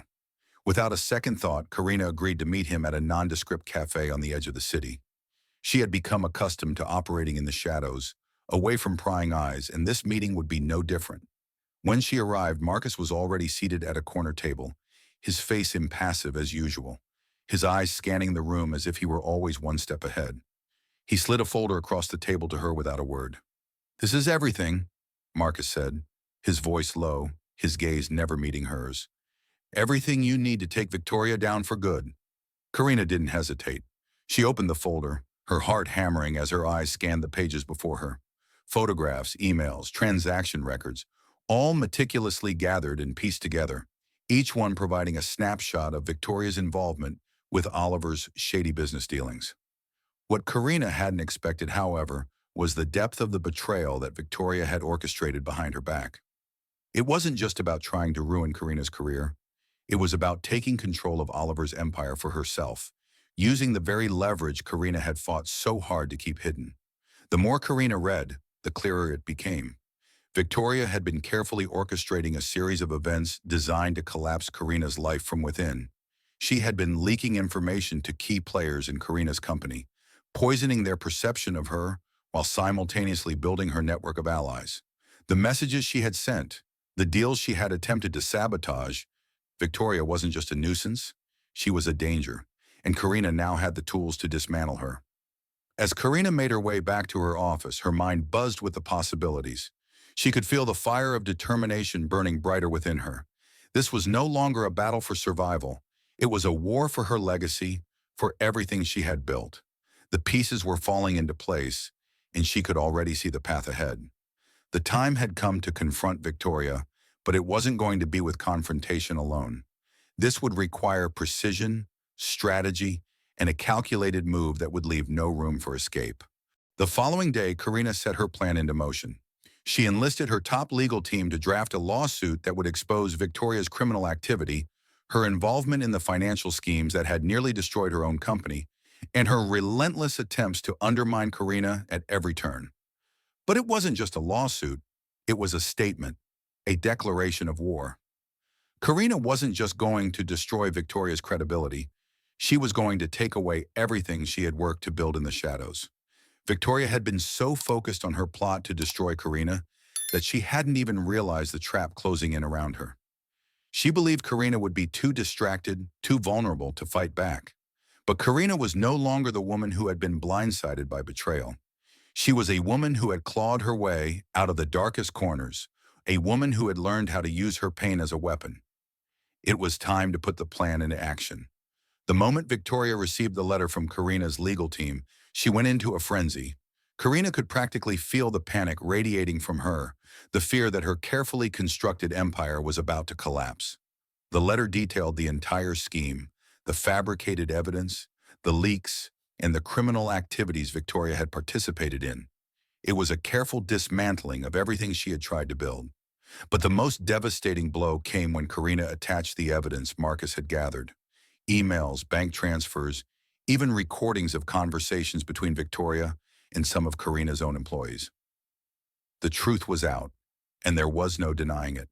Without a second thought, Karina agreed to meet him at a nondescript cafe on the edge of the city. She had become accustomed to operating in the shadows, away from prying eyes, and this meeting would be no different. When she arrived, Marcus was already seated at a corner table, his face impassive as usual, his eyes scanning the room as if he were always one step ahead. He slid a folder across the table to her without a word. "This is everything," Marcus said, his voice low, his gaze never meeting hers. "Everything you need to take Victoria down for good." Karina didn't hesitate. She opened the folder, her heart hammering as her eyes scanned the pages before her. Photographs, emails, transaction records, all meticulously gathered and pieced together, each one providing a snapshot of Victoria's involvement with Oliver's shady business dealings. What Karina hadn't expected, however, was the depth of the betrayal that Victoria had orchestrated behind her back. It wasn't just about trying to ruin Karina's career. It was about taking control of Oliver's empire for herself, using the very leverage Karina had fought so hard to keep hidden. The more Karina read, the clearer it became. Victoria had been carefully orchestrating a series of events designed to collapse Karina's life from within. She had been leaking information to key players in Karina's company, poisoning their perception of her while simultaneously building her network of allies. The messages she had sent, the deals she had attempted to sabotage, Victoria wasn't just a nuisance, she was a danger, and Karina now had the tools to dismantle her. As Karina made her way back to her office, her mind buzzed with the possibilities. She could feel the fire of determination burning brighter within her. This was no longer a battle for survival. It was a war for her legacy, for everything she had built. The pieces were falling into place, and she could already see the path ahead. The time had come to confront Victoria, but it wasn't going to be with confrontation alone. This would require precision, strategy, and a calculated move that would leave no room for escape. The following day, Karina set her plan into motion. She enlisted her top legal team to draft a lawsuit that would expose Victoria's criminal activity, her involvement in the financial schemes that had nearly destroyed her own company, and her relentless attempts to undermine Karina at every turn. But it wasn't just a lawsuit, it was a statement, a declaration of war. Karina wasn't just going to destroy Victoria's credibility, she was going to take away everything she had worked to build in the shadows. Victoria had been so focused on her plot to destroy Karina that she hadn't even realized the trap closing in around her. She believed Karina would be too distracted, too vulnerable to fight back. But Karina was no longer the woman who had been blindsided by betrayal. She was a woman who had clawed her way out of the darkest corners, a woman who had learned how to use her pain as a weapon. It was time to put the plan into action. The moment Victoria received the letter from Karina's legal team, she went into a frenzy. Karina could practically feel the panic radiating from her, the fear that her carefully constructed empire was about to collapse. The letter detailed the entire scheme, the fabricated evidence, the leaks, and the criminal activities Victoria had participated in. It was a careful dismantling of everything she had tried to build. But the most devastating blow came when Karina attached the evidence Marcus had gathered. Emails, bank transfers, even recordings of conversations between Victoria and some of Karina's own employees. The truth was out, and there was no denying it.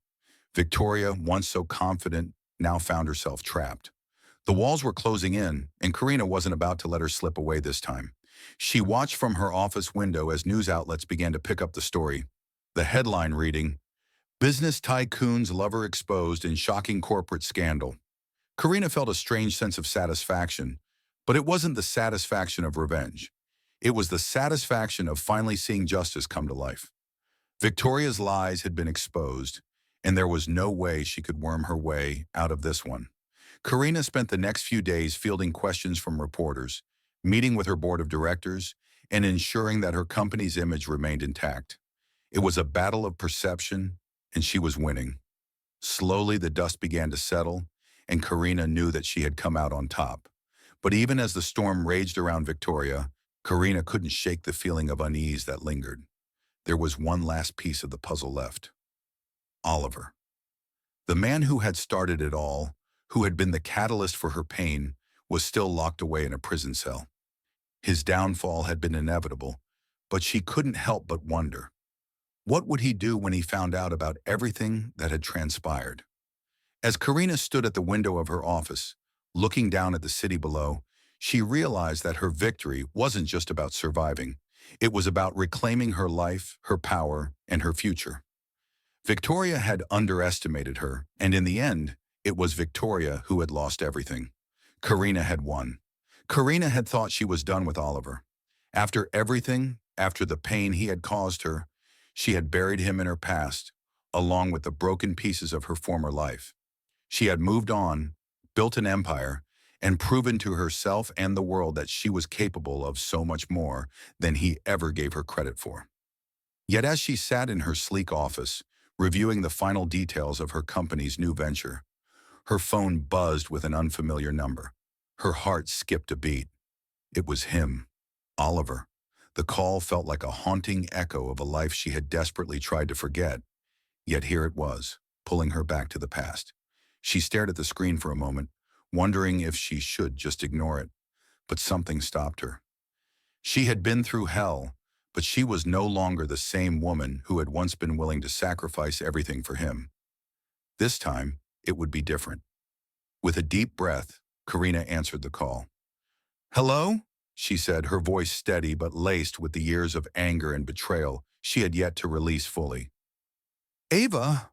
Victoria, once so confident, now found herself trapped. The walls were closing in, and Karina wasn't about to let her slip away this time. She watched from her office window as news outlets began to pick up the story. The headline reading, "Business Tycoon's Lover Exposed in Shocking Corporate Scandal." Karina felt a strange sense of satisfaction, but it wasn't the satisfaction of revenge. It was the satisfaction of finally seeing justice come to life. Victoria's lies had been exposed, and there was no way she could worm her way out of this one. Karina spent the next few days fielding questions from reporters, meeting with her board of directors, and ensuring that her company's image remained intact. It was a battle of perception, and she was winning. Slowly, the dust began to settle, and Karina knew that she had come out on top. But even as the storm raged around Victoria, Karina couldn't shake the feeling of unease that lingered. There was one last piece of the puzzle left. Oliver. The man who had started it all, who had been the catalyst for her pain, was still locked away in a prison cell. His downfall had been inevitable, but she couldn't help but wonder. What would he do when he found out about everything that had transpired? As Karina stood at the window of her office, looking down at the city below, she realized that her victory wasn't just about surviving. It was about reclaiming her life, her power, and her future. Victoria had underestimated her, and in the end, it was Victoria who had lost everything. Karina had won. Karina had thought she was done with Oliver. After everything, after the pain he had caused her, she had buried him in her past, along with the broken pieces of her former life. She had moved on, built an empire, and proven to herself and the world that she was capable of so much more than he ever gave her credit for. Yet as she sat in her sleek office, reviewing the final details of her company's new venture, her phone buzzed with an unfamiliar number. Her heart skipped a beat. It was him, Oliver. The call felt like a haunting echo of a life she had desperately tried to forget. Yet here it was, pulling her back to the past. She stared at the screen for a moment, wondering if she should just ignore it. But something stopped her. She had been through hell, but she was no longer the same woman who had once been willing to sacrifice everything for him. This time, it would be different. With a deep breath, Karina answered the call. "Hello?" she said, her voice steady but laced with the years of anger and betrayal she had yet to release fully. "Ava?"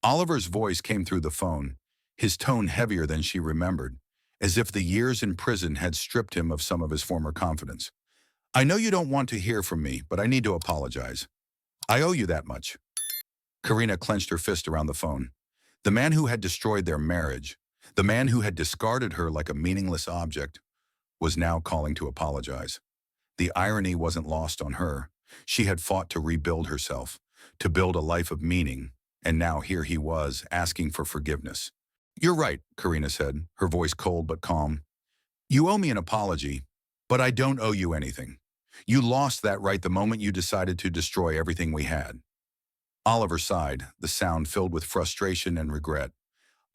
Oliver's voice came through the phone, his tone heavier than she remembered, as if the years in prison had stripped him of some of his former confidence. "I know you don't want to hear from me, but I need to apologize. I owe you that much." Karina clenched her fist around the phone. The man who had destroyed their marriage, the man who had discarded her like a meaningless object, was now calling to apologize. The irony wasn't lost on her. She had fought to rebuild herself, to build a life of meaning, and now here he was, asking for forgiveness. "You're right," Karina said, her voice cold but calm. "You owe me an apology, but I don't owe you anything. You lost that right the moment you decided to destroy everything we had." Oliver sighed, the sound filled with frustration and regret.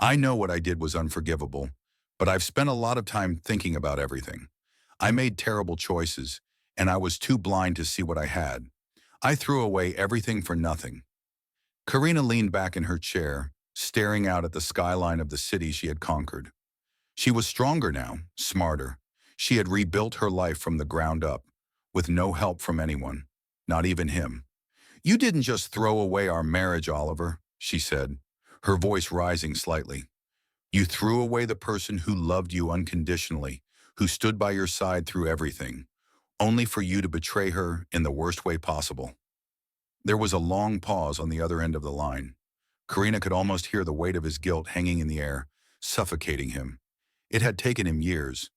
"I know what I did was unforgivable, but I've spent a lot of time thinking about everything. I made terrible choices, and I was too blind to see what I had. I threw away everything for nothing." Karina leaned back in her chair, staring out at the skyline of the city she had conquered. She was stronger now, smarter. She had rebuilt her life from the ground up, with no help from anyone, not even him. "You didn't just throw away our marriage, Oliver," she said, her voice rising slightly. "You threw away the person who loved you unconditionally, who stood by your side through everything, only for you to betray her in the worst way possible." There was a long pause on the other end of the line. Karina could almost hear the weight of his guilt hanging in the air, suffocating him. It had taken him years,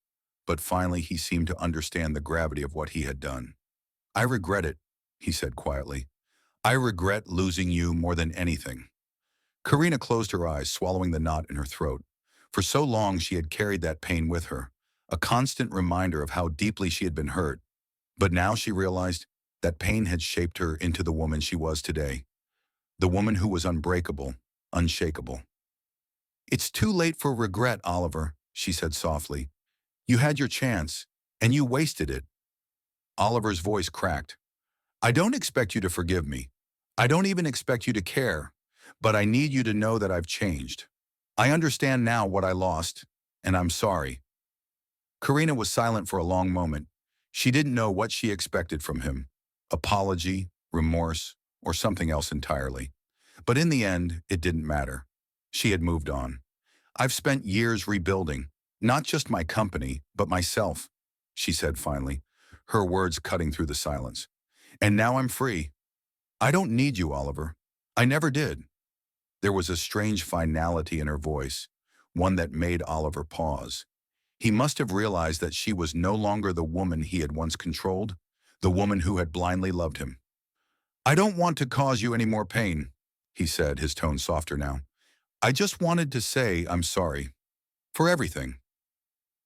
but finally he seemed to understand the gravity of what he had done. "I regret it," he said quietly. "I regret losing you more than anything." Karina closed her eyes, swallowing the knot in her throat. For so long she had carried that pain with her, a constant reminder of how deeply she had been hurt. But now she realized that pain had shaped her into the woman she was today. The woman who was unbreakable, unshakable. "It's too late for regret, Oliver," she said softly. "You had your chance, and you wasted it." Oliver's voice cracked. "I don't expect you to forgive me. I don't even expect you to care. But I need you to know that I've changed. I understand now what I lost, and I'm sorry." Karina was silent for a long moment. She didn't know what she expected from him. Apology, remorse, or something else entirely. But in the end, it didn't matter. She had moved on. "I've spent years rebuilding, not just my company, but myself," she said finally, her words cutting through the silence. "And now I'm free. I don't need you, Oliver. I never did." There was a strange finality in her voice, one that made Oliver pause. He must have realized that she was no longer the woman he had once controlled, the woman who had blindly loved him. I don't want to cause you any more pain, he said, his tone softer now. I just wanted to say I'm sorry. For everything.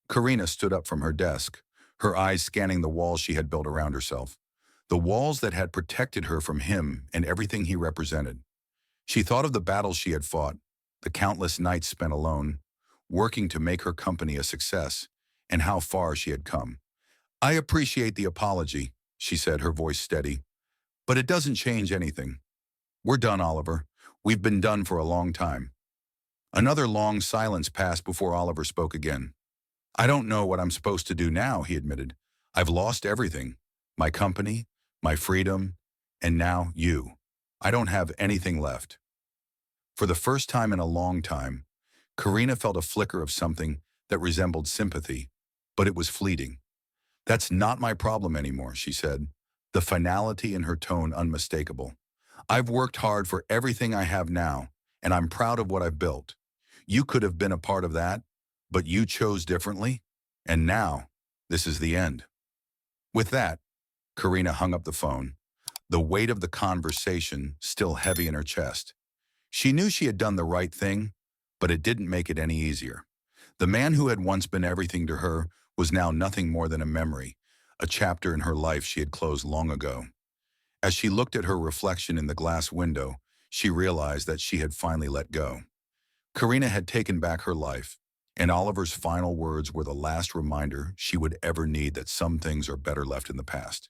Karina stood up from her desk, her eyes scanning the walls she had built around herself. The walls that had protected her from him and everything he represented. She thought of the battles she had fought, the countless nights spent alone, working to make her company a success, and how far she had come. I appreciate the apology, she said, her voice steady. But it doesn't change anything. We're done, Oliver. We've been done for a long time. Another long silence passed before Oliver spoke again. I don't know what I'm supposed to do now, he admitted. I've lost everything. My company, my freedom, and now you. I don't have anything left. For the first time in a long time, Karina felt a flicker of something that resembled sympathy, but it was fleeting. That's not my problem anymore, she said, the finality in her tone unmistakable. I've worked hard for everything I have now, and I'm proud of what I've built. You could have been a part of that, but you chose differently, and now this is the end. With that, Karina hung up the phone, the weight of the conversation still heavy in her chest. She knew she had done the right thing, but it didn't make it any easier. The man who had once been everything to her was now nothing more than a memory, a chapter in her life she had closed long ago. As she looked at her reflection in the glass window, she realized that she had finally let go. Karina had taken back her life, and Oliver's final words were the last reminder she would ever need that some things are better left in the past.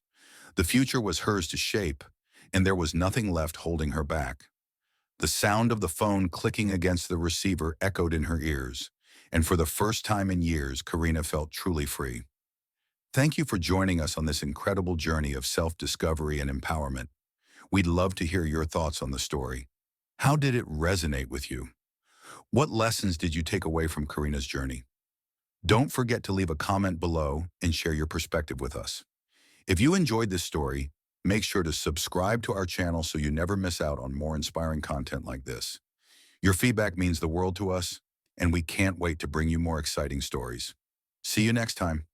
The future was hers to shape, and there was nothing left holding her back. The sound of the phone clicking against the receiver echoed in her ears, and for the first time in years, Karina felt truly free. Thank you for joining us on this incredible journey of self-discovery and empowerment. We'd love to hear your thoughts on the story. How did it resonate with you? What lessons did you take away from Karina's journey? Don't forget to leave a comment below and share your perspective with us. If you enjoyed this story, make sure to subscribe to our channel so you never miss out on more inspiring content like this. Your feedback means the world to us, and we can't wait to bring you more exciting stories. See you next time.